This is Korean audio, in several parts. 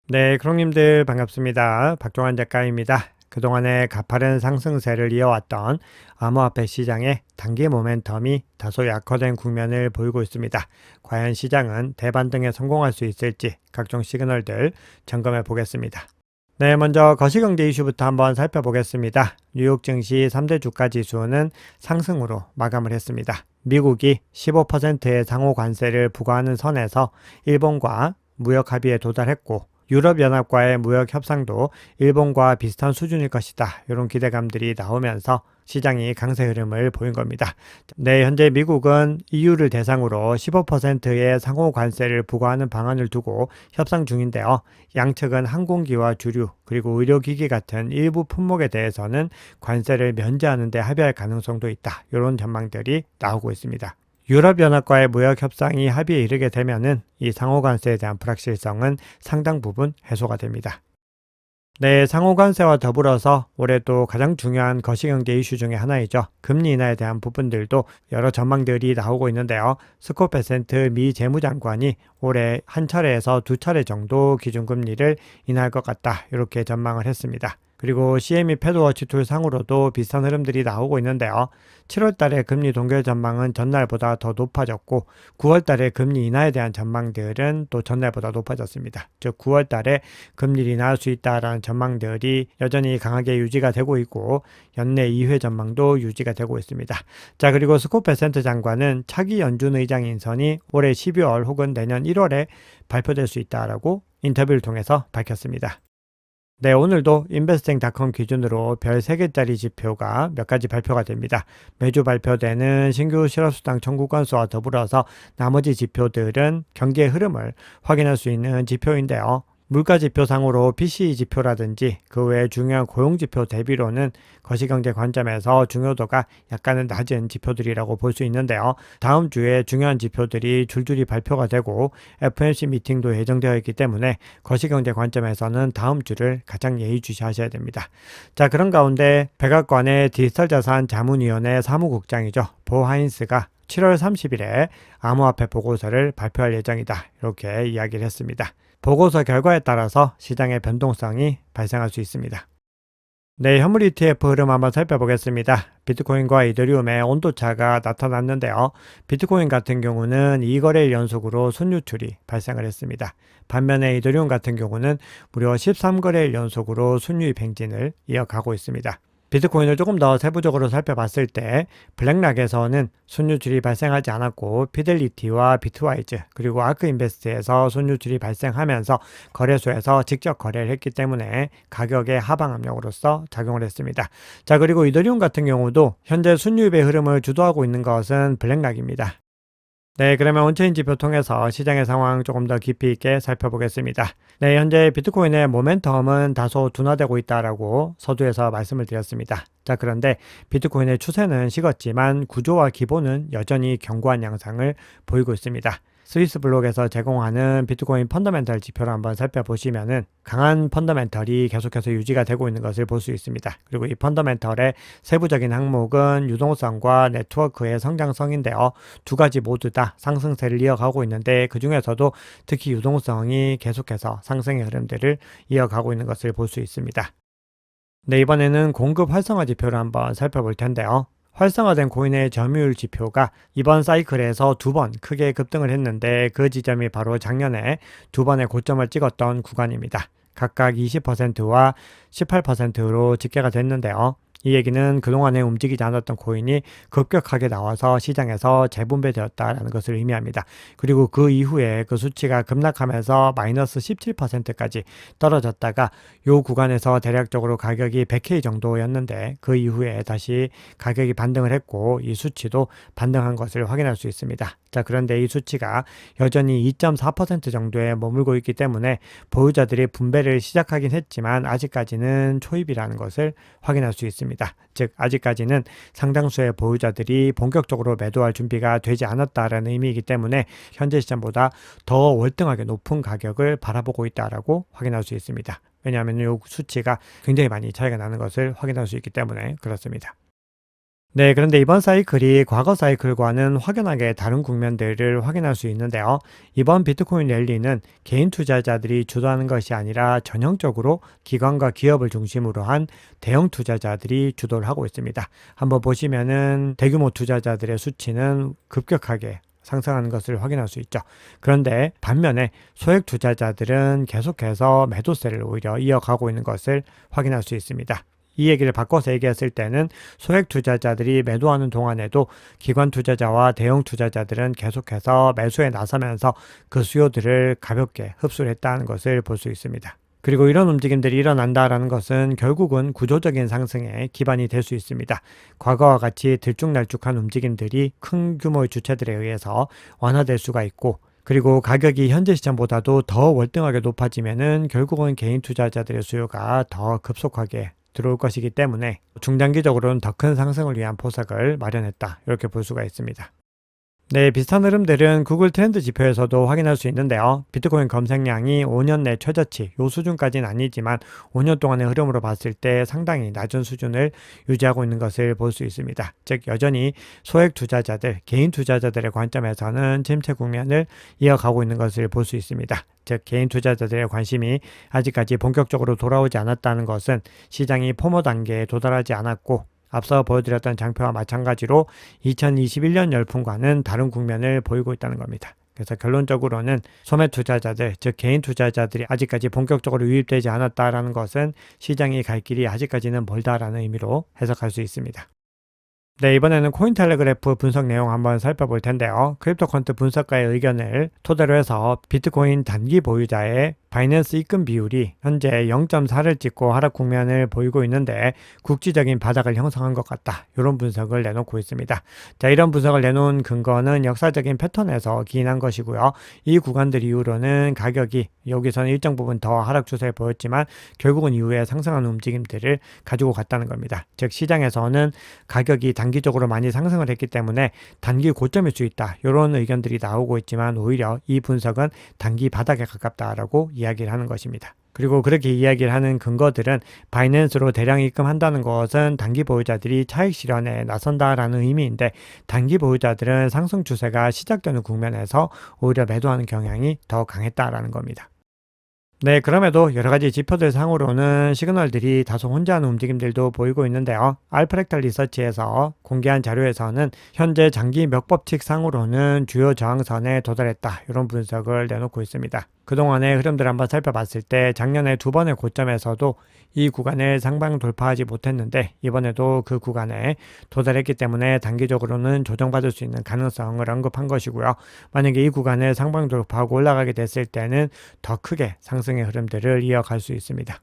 네, 크롱님들 반갑습니다. 박종환 작가입니다. 그동안의 가파른 상승세를 이어왔던 암호화폐 시장의 단기 모멘텀이 다소 약화된 국면을 보이고 있습니다. 과연 시장은 대반등에 성공할 수 있을지 각종 시그널들 점검해 보겠습니다. 네, 먼저 거시경제 이슈부터 한번 살펴보겠습니다. 뉴욕 증시 3대 주가 지수는 상승으로 마감을 했습니다. 미국이 15%의 상호 관세를 부과하는 선에서 일본과 무역 합의에 도달했고, 유럽연합과의 무역 협상도 일본과 비슷한 수준일 것이다. 이런 기대감들이 나오면서 시장이 강세 흐름을 보인 겁니다. 네, 현재 미국은 EU를 대상으로 15%의 상호 관세를 부과하는 방안을 두고 협상 중인데요. 양측은 항공기와 주류, 그리고 의료기기 같은 일부 품목에 대해서는 관세를 면제하는 데 합의할 가능성도 있다. 이런 전망들이 나오고 있습니다. 유럽연합과의 무역 협상이 합의에 이르게 되면은 이 상호관세에 대한 불확실성은 상당 부분 해소가 됩니다. 네, 상호관세와 더불어서 올해 또 가장 중요한 거시경제 이슈 중에 하나이죠. 금리 인하에 대한 부분들도 여러 전망들이 나오고 있는데요. 스콧 베센트 미 재무장관이 올해 한 차례에서 두 차례 정도 기준금리를 인하할 것 같다. 이렇게 전망을 했습니다. 그리고 CME 패드워치 툴 상으로도 비슷한 흐름들이 나오고 있는데요. 7월 달에 금리 동결 전망은 전날보다 더 높아졌고 9월 달에 금리 인하에 대한 전망들은 또 전날보다 높아졌습니다. 즉 9월 달에 금리를 인하할 수 있다라는 전망들이 여전히 강하게 유지가 되고 있고 연내 2회 전망도 유지가 되고 있습니다. 자, 그리고 스콧 베센트 장관은 차기 연준 의장 인선이 올해 12월 혹은 내년 1월에 발표될 수 있다라고 인터뷰를 통해서 밝혔습니다. 네, 오늘도 인베스팅닷컴 기준으로 별 3개짜리 지표가 몇 가지 발표가 됩니다. 매주 발표되는 신규 실업수당 청구 건수와 더불어서 나머지 지표들은 경기의 흐름을 확인할 수 있는 지표인데요. 물가지표상으로 PCE 지표라든지 그 외 중요한 고용지표 대비로는 거시경제 관점에서 중요도가 약간은 낮은 지표들이라고 볼 수 있는데요. 다음 주에 중요한 지표들이 줄줄이 발표가 되고 FOMC 미팅도 예정되어 있기 때문에 거시경제 관점에서는 다음 주를 가장 예의주시하셔야 됩니다. 자, 그런 가운데 백악관의 디지털자산 자문위원회 사무국장이죠. 보 하인스가 7월 30일에 암호화폐 보고서를 발표할 예정이다. 이렇게 이야기를 했습니다. 보고서 결과에 따라서 시장의 변동성이 발생할 수 있습니다. 네, 현물 ETF 흐름 한번 살펴보겠습니다. 비트코인과 이더리움의 온도차가 나타났는데요. 비트코인 같은 경우는 2거래일 연속으로 순유출이 발생을 했습니다. 반면에 이더리움 같은 경우는 무려 13거래일 연속으로 순유입 행진을 이어가고 있습니다. 비트코인을 조금 더 세부적으로 살펴봤을 때 블랙락에서는 순유출이 발생하지 않았고 피델리티와 비트와이즈 그리고 아크인베스트에서 순유출이 발생하면서 거래소에서 직접 거래를 했기 때문에 가격의 하방 압력으로서 작용을 했습니다. 자, 그리고 이더리움 같은 경우도 현재 순유입의 흐름을 주도하고 있는 것은 블랙락입니다. 네, 그러면 온체인 지표 통해서 시장의 상황 조금 더 깊이 있게 살펴보겠습니다. 네, 현재 비트코인의 모멘텀은 다소 둔화되고 있다라고 서두에서 말씀을 드렸습니다. 자, 그런데 비트코인의 추세는 식었지만 구조와 기본은 여전히 견고한 양상을 보이고 있습니다. 스위스 블록에서 제공하는 비트코인 펀더멘털 지표를 한번 살펴보시면은 강한 펀더멘털이 계속해서 유지가 되고 있는 것을 볼 수 있습니다. 그리고 이 펀더멘털의 세부적인 항목은 유동성과 네트워크의 성장성인데요. 두 가지 모두 다 상승세를 이어가고 있는데 그 중에서도 특히 유동성이 계속해서 상승의 흐름들을 이어가고 있는 것을 볼 수 있습니다. 네, 이번에는 공급 활성화 지표를 한번 살펴볼 텐데요. 활성화된 코인의 점유율 지표가 이번 사이클에서 두 번 크게 급등을 했는데 그 지점이 바로 작년에 두 번의 고점을 찍었던 구간입니다. 각각 20%와 18%로 집계가 됐는데요. 이 얘기는 그동안에 움직이지 않았던 코인이 급격하게 나와서 시장에서 재분배되었다는 것을 의미합니다. 그리고 그 이후에 그 수치가 급락하면서 마이너스 17%까지 떨어졌다가 이 구간에서 대략적으로 가격이 100K 정도였는데 그 이후에 다시 가격이 반등을 했고 이 수치도 반등한 것을 확인할 수 있습니다. 자, 그런데 이 수치가 여전히 2.4% 정도에 머물고 있기 때문에 보유자들이 분배를 시작하긴 했지만 아직까지는 초입이라는 것을 확인할 수 있습니다. 즉 아직까지는 상당수의 보유자들이 본격적으로 매도할 준비가 되지 않았다라는 의미이기 때문에 현재 시점보다 더 월등하게 높은 가격을 바라보고 있다라고 확인할 수 있습니다. 왜냐하면 이 수치가 굉장히 많이 차이가 나는 것을 확인할 수 있기 때문에 그렇습니다. 네, 그런데 이번 사이클이 과거 사이클과는 확연하게 다른 국면들을 확인할 수 있는데요. 이번 비트코인 랠리는 개인 투자자들이 주도하는 것이 아니라 전형적으로 기관과 기업을 중심으로 한 대형 투자자들이 주도를 하고 있습니다. 한번 보시면은 대규모 투자자들의 수치는 급격하게 상승하는 것을 확인할 수 있죠. 그런데 반면에 소액 투자자들은 계속해서 매도세를 오히려 이어가고 있는 것을 확인할 수 있습니다. 이 얘기를 바꿔서 얘기했을 때는 소액 투자자들이 매도하는 동안에도 기관 투자자와 대형 투자자들은 계속해서 매수에 나서면서 그 수요들을 가볍게 흡수를 했다는 것을 볼 수 있습니다. 그리고 이런 움직임들이 일어난다라는 것은 결국은 구조적인 상승에 기반이 될 수 있습니다. 과거와 같이 들쭉날쭉한 움직임들이 큰 규모의 주체들에 의해서 완화될 수가 있고, 그리고 가격이 현재 시장보다도 더 월등하게 높아지면은 결국은 개인 투자자들의 수요가 더 급속하게 들어올 것이기 때문에 중장기적으로는 더 큰 상승을 위한 포석을 마련했다, 이렇게 볼 수가 있습니다. 네, 비슷한 흐름들은 구글 트렌드 지표에서도 확인할 수 있는데요. 비트코인 검색량이 5년 내 최저치, 요 수준까지는 아니지만 5년 동안의 흐름으로 봤을 때 상당히 낮은 수준을 유지하고 있는 것을 볼 수 있습니다. 즉 여전히 소액 투자자들, 개인 투자자들의 관점에서는 침체 국면을 이어가고 있는 것을 볼 수 있습니다. 즉 개인 투자자들의 관심이 아직까지 본격적으로 돌아오지 않았다는 것은 시장이 포모 단계에 도달하지 않았고, 앞서 보여드렸던 장표와 마찬가지로 2021년 열풍과는 다른 국면을 보이고 있다는 겁니다. 그래서 결론적으로는 소매 투자자들, 즉 개인 투자자들이 아직까지 본격적으로 유입되지 않았다라는 것은 시장이 갈 길이 아직까지는 멀다라는 의미로 해석할 수 있습니다. 네, 이번에는 코인텔레그래프 분석 내용 한번 살펴볼 텐데요. 크립토컨트 분석가의 의견을 토대로 해서 비트코인 단기 보유자의 바이낸스 입금 비율이 현재 0.4를 찍고 하락 국면을 보이고 있는데 국지적인 바닥을 형성한 것 같다, 이런 분석을 내놓고 있습니다. 자, 이런 분석을 내놓은 근거는 역사적인 패턴에서 기인한 것이고요. 이 구간들 이후로는 가격이 여기서는 일정 부분 더 하락 추세를 보였지만 결국은 이후에 상승하는 움직임들을 가지고 갔다는 겁니다. 즉 시장에서는 가격이 단기적으로 많이 상승을 했기 때문에 단기 고점일 수 있다, 이런 의견들이 나오고 있지만 오히려 이 분석은 단기 바닥에 가깝다라고 이야기를 하는 것입니다. 그리고 그렇게 이야기를 하는 근거들은 바이낸스로 대량 입금한다는 것은 단기 보유자들이 차익 실현에 나선다라는 의미인데, 단기 보유자들은 상승 추세가 시작되는 국면에서 오히려 매도하는 경향이 더 강했다라는 겁니다. 네, 그럼에도 여러 가지 지표들 상으로는 시그널들이 다소 혼재하는 움직임들도 보이고 있는데요. 알프렉탈 리서치에서 공개한 자료에서는 현재 장기 맥법칙 상으로는 주요 저항선에 도달했다, 이런 분석을 내놓고 있습니다. 그동안의 흐름들 한번 살펴봤을 때 작년에 두 번의 고점에서도 이 구간을 상방 돌파하지 못했는데 이번에도 그 구간에 도달했기 때문에 단기적으로는 조정받을 수 있는 가능성을 언급한 것이고요. 만약에 이 구간을 상방 돌파하고 올라가게 됐을 때는 더 크게 상승의 흐름들을 이어갈 수 있습니다.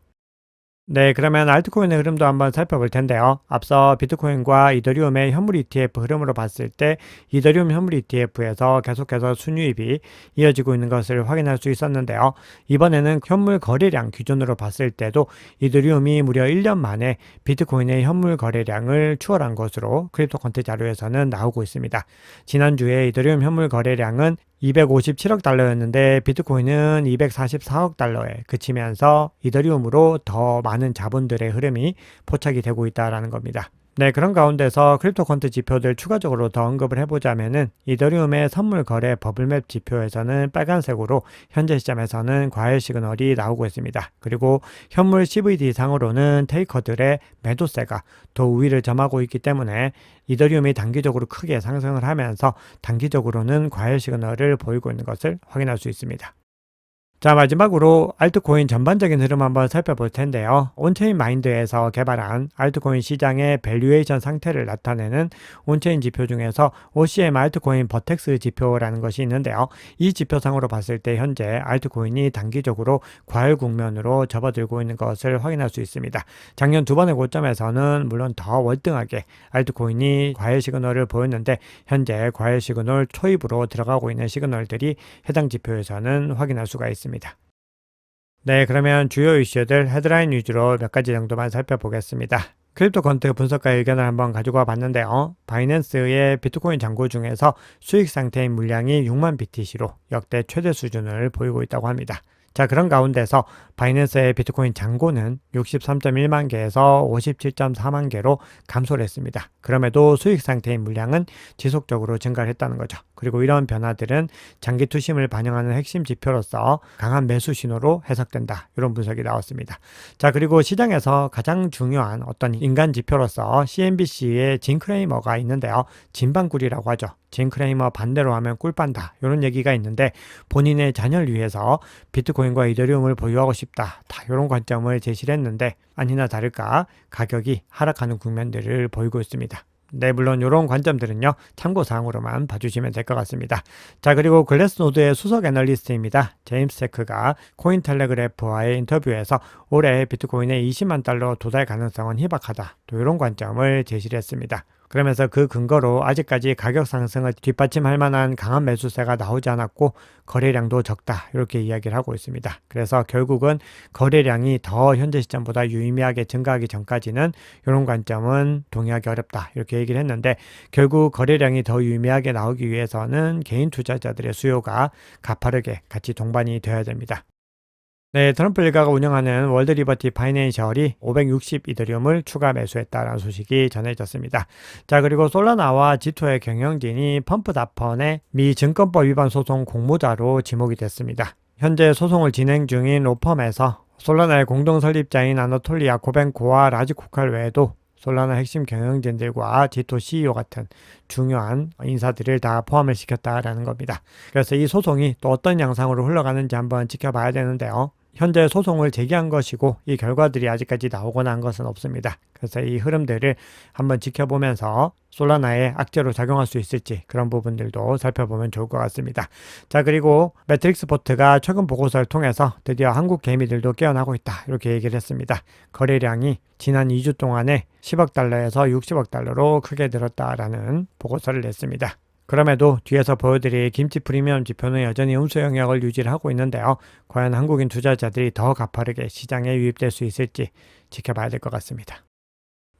네, 그러면 알트코인의 흐름도 한번 살펴볼 텐데요. 앞서 비트코인과 이더리움의 현물 ETF 흐름으로 봤을 때 이더리움 현물 ETF에서 계속해서 순유입이 이어지고 있는 것을 확인할 수 있었는데요. 이번에는 현물 거래량 기준으로 봤을 때도 이더리움이 무려 1년 만에 비트코인의 현물 거래량을 추월한 것으로 크립토컨트 자료에서는 나오고 있습니다. 지난주에 이더리움 현물 거래량은 257억 달러였는데 비트코인은 244억 달러에 그치면서 이더리움으로 더 많은 자본들의 흐름이 포착이 되고 있다는 겁니다. 네, 그런 가운데서 크립토컨트 지표들 추가적으로 더 언급을 해보자면은 이더리움의 선물 거래 버블맵 지표에서는 빨간색으로 현재 시점에서는 과열 시그널이 나오고 있습니다. 그리고 현물 CVD 상으로는 테이커들의 매도세가 더 우위를 점하고 있기 때문에 이더리움이 단기적으로 크게 상승을 하면서 단기적으로는 과열 시그널을 보이고 있는 것을 확인할 수 있습니다. 자, 마지막으로 알트코인 전반적인 흐름 한번 살펴볼 텐데요. 온체인 마인드에서 개발한 알트코인 시장의 밸류에이션 상태를 나타내는 온체인 지표 중에서 OCM 알트코인 버텍스 지표라는 것이 있는데요. 이 지표상으로 봤을 때 현재 알트코인이 단기적으로 과열 국면으로 접어들고 있는 것을 확인할 수 있습니다. 작년 두 번의 고점에서는 물론 더 월등하게 알트코인이 과열 시그널을 보였는데 현재 과열 시그널 초입으로 들어가고 있는 시그널들이 해당 지표에서는 확인할 수가 있습니다. 네, 그러면 주요 이슈들 헤드라인 위주로 몇 가지 정도만 살펴보겠습니다. 크립토컨트 분석가의 의견을 한번 가지고 와 봤는데요. 바이낸스의 비트코인 잔고 중에서 수익 상태인 물량이 6만 BTC로 역대 최대 수준을 보이고 있다고 합니다. 자, 그런 가운데서 바이낸스의 비트코인 잔고는 63.1만 개에서 57.4만 개로 감소를 했습니다. 그럼에도 수익 상태인 물량은 지속적으로 증가를 했다는 거죠. 그리고 이런 변화들은 장기 투심을 반영하는 핵심 지표로서 강한 매수 신호로 해석된다. 이런 분석이 나왔습니다. 자, 그리고 시장에서 가장 중요한 어떤 인간 지표로서 CNBC의 진 크레이머가 있는데요. 진방꿀이라고 하죠. 진 크레이머 반대로 하면 꿀빤다. 이런 얘기가 있는데 본인의 자녀를 위해서 비트코인과 이더리움을 보유하고 싶다. 다 이런 관점을 제시를 했는데 아니나 다를까 가격이 하락하는 국면들을 보이고 있습니다. 네, 물론 이런 관점들은요, 참고사항으로만 봐주시면 될 것 같습니다. 자, 그리고 글래스노드의 수석 애널리스트입니다. 제임스 체크가 코인텔레그래프와의 인터뷰에서 올해 비트코인의 20만 달러 도달 가능성은 희박하다. 또 이런 관점을 제시를 했습니다. 그러면서 그 근거로 아직까지 가격 상승을 뒷받침할 만한 강한 매수세가 나오지 않았고 거래량도 적다. 이렇게 이야기를 하고 있습니다. 그래서 결국은 거래량이 더 현재 시점보다 유의미하게 증가하기 전까지는 이런 관점은 동의하기 어렵다. 이렇게 얘기를 했는데 결국 거래량이 더 유의미하게 나오기 위해서는 개인 투자자들의 수요가 가파르게 같이 동반이 되어야 됩니다. 네, 트럼프 일가가 운영하는 월드 리버티 파이낸셜이 560 이더리움을 추가 매수했다라는 소식이 전해졌습니다. 자, 그리고 솔라나와 지토의 경영진이 펌프다펀의 미 증권법 위반 소송 공모자로 지목이 됐습니다. 현재 소송을 진행 중인 로펌에서 솔라나의 공동 설립자인 아나톨리 야코벤코와 라지 코칼 외에도 솔라나 핵심 경영진들과 지토 CEO 같은 중요한 인사들을 다 포함을 시켰다라는 겁니다. 그래서 이 소송이 또 어떤 양상으로 흘러가는지 한번 지켜봐야 되는데요. 현재 소송을 제기한 것이고 이 결과들이 아직까지 나오거나 한 것은 없습니다. 그래서 이 흐름들을 한번 지켜보면서 솔라나의 악재로 작용할 수 있을지 그런 부분들도 살펴보면 좋을 것 같습니다. 자, 그리고 매트릭스포트가 최근 보고서를 통해서 드디어 한국 개미들도 깨어나고 있다. 이렇게 얘기를 했습니다. 거래량이 지난 2주 동안에 10억 달러에서 60억 달러로 크게 늘었다라는 보고서를 냈습니다. 그럼에도 뒤에서 보여드릴 김치 프리미엄 지표는 여전히 음수 영역을 유지를 하고 있는데요. 과연 한국인 투자자들이 더 가파르게 시장에 유입될 수 있을지 지켜봐야 될 것 같습니다.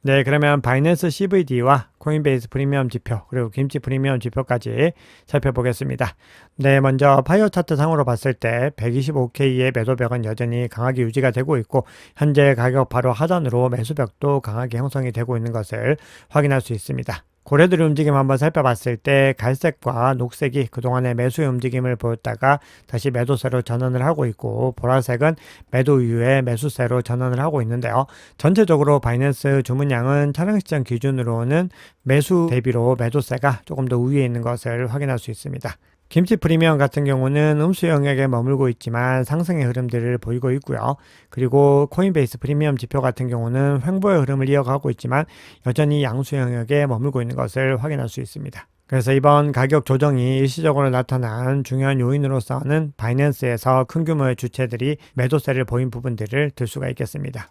네, 그러면 바이낸스 CVD와 코인베이스 프리미엄 지표 그리고 김치 프리미엄 지표까지 살펴보겠습니다. 네, 먼저 파이어 차트 상으로 봤을 때 125K의 매도벽은 여전히 강하게 유지가 되고 있고 현재 가격 바로 하단으로 매수벽도 강하게 형성이 되고 있는 것을 확인할 수 있습니다. 고래들의 움직임 한번 살펴봤을 때 갈색과 녹색이 그동안의 매수의 움직임을 보였다가 다시 매도세로 전환을 하고 있고 보라색은 매도 이후에 매수세로 전환을 하고 있는데요. 전체적으로 바이낸스 주문량은 촬영 시점 기준으로는 매수 대비로 매도세가 조금 더 우위에 있는 것을 확인할 수 있습니다. 김치 프리미엄 같은 경우는 음수 영역에 머물고 있지만 상승의 흐름들을 보이고 있고요. 그리고 코인베이스 프리미엄 지표 같은 경우는 횡보의 흐름을 이어가고 있지만 여전히 양수 영역에 머물고 있는 것을 확인할 수 있습니다. 그래서 이번 가격 조정이 일시적으로 나타난 중요한 요인으로서는 바이낸스에서 큰 규모의 주체들이 매도세를 보인 부분들을 들 수가 있겠습니다.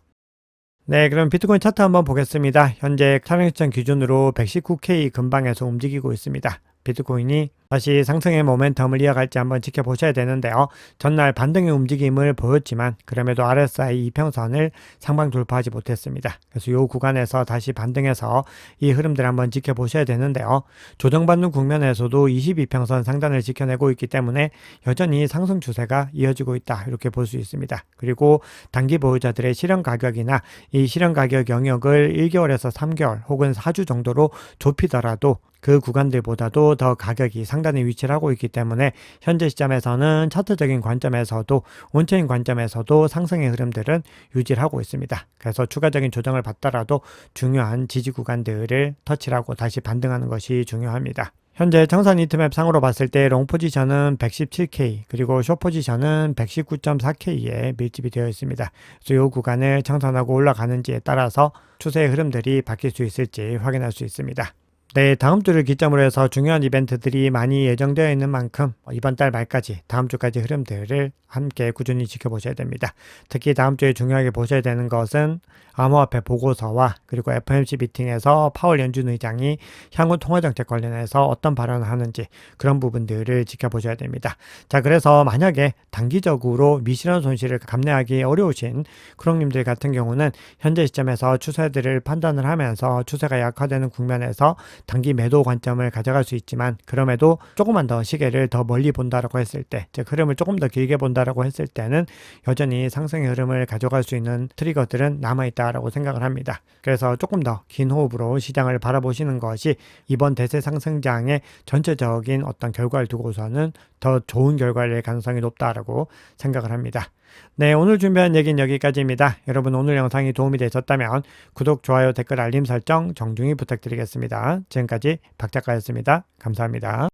네, 그럼 비트코인 차트 한번 보겠습니다. 현재 촬영 시점 기준으로 119K 근방에서 움직이고 있습니다. 비트코인이 다시 상승의 모멘텀을 이어갈지 한번 지켜보셔야 되는데요. 전날 반등의 움직임을 보였지만 그럼에도 RSI 이평선을 상방 돌파하지 못했습니다. 그래서 이 구간에서 다시 반등해서 이 흐름들 한번 지켜보셔야 되는데요. 조정받는 국면에서도 22평선 상단을 지켜내고 있기 때문에 여전히 상승 추세가 이어지고 있다. 이렇게 볼 수 있습니다. 그리고 단기 보유자들의 실현 가격이나 이 실현 가격 영역을 1개월에서 3개월 혹은 4주 정도로 좁히더라도 그 구간들보다도 더 가격이 상단에 위치를 하고 있기 때문에 현재 시점에서는 차트적인 관점에서도 온체인 관점에서도 상승의 흐름들은 유지를 하고 있습니다. 그래서 추가적인 조정을 받더라도 중요한 지지 구간들을 터치를 하고 다시 반등하는 것이 중요합니다. 현재 청산 히트맵 상으로 봤을 때 롱 포지션은 117K 그리고 숏 포지션은 119.4K에 밀집이 되어 있습니다. 그래서 이 구간을 청산하고 올라가는지에 따라서 추세의 흐름들이 바뀔 수 있을지 확인할 수 있습니다. 네, 다음 주를 기점으로 해서 중요한 이벤트들이 많이 예정되어 있는 만큼 이번 달 말까지 다음 주까지 흐름들을 함께 꾸준히 지켜보셔야 됩니다. 특히 다음 주에 중요하게 보셔야 되는 것은 암호화폐 보고서와 그리고 FOMC 미팅에서 파월 연준 의장이 향후 통화정책 관련해서 어떤 발언을 하는지 그런 부분들을 지켜보셔야 됩니다. 자, 그래서 만약에 단기적으로 미실현 손실을 감내하기 어려우신 크롱님들 같은 경우는 현재 시점에서 추세들을 판단을 하면서 추세가 약화되는 국면에서 단기 매도 관점을 가져갈 수 있지만 그럼에도 조금만 더 시계를 더 멀리 본다라고 했을 때, 즉 흐름을 조금 더 길게 본다라고 했을 때는 여전히 상승의 흐름을 가져갈 수 있는 트리거들은 남아있다라고 생각을 합니다. 그래서 조금 더 긴 호흡으로 시장을 바라보시는 것이 이번 대세 상승장의 전체적인 어떤 결과를 두고서는 더 좋은 결과를 가능성이 높다라고 생각을 합니다. 네, 오늘 준비한 얘기는 여기까지입니다. 여러분 오늘 영상이 도움이 되셨다면 구독, 좋아요, 댓글, 알림 설정 정중히 부탁드리겠습니다. 지금까지 박 작가였습니다. 감사합니다.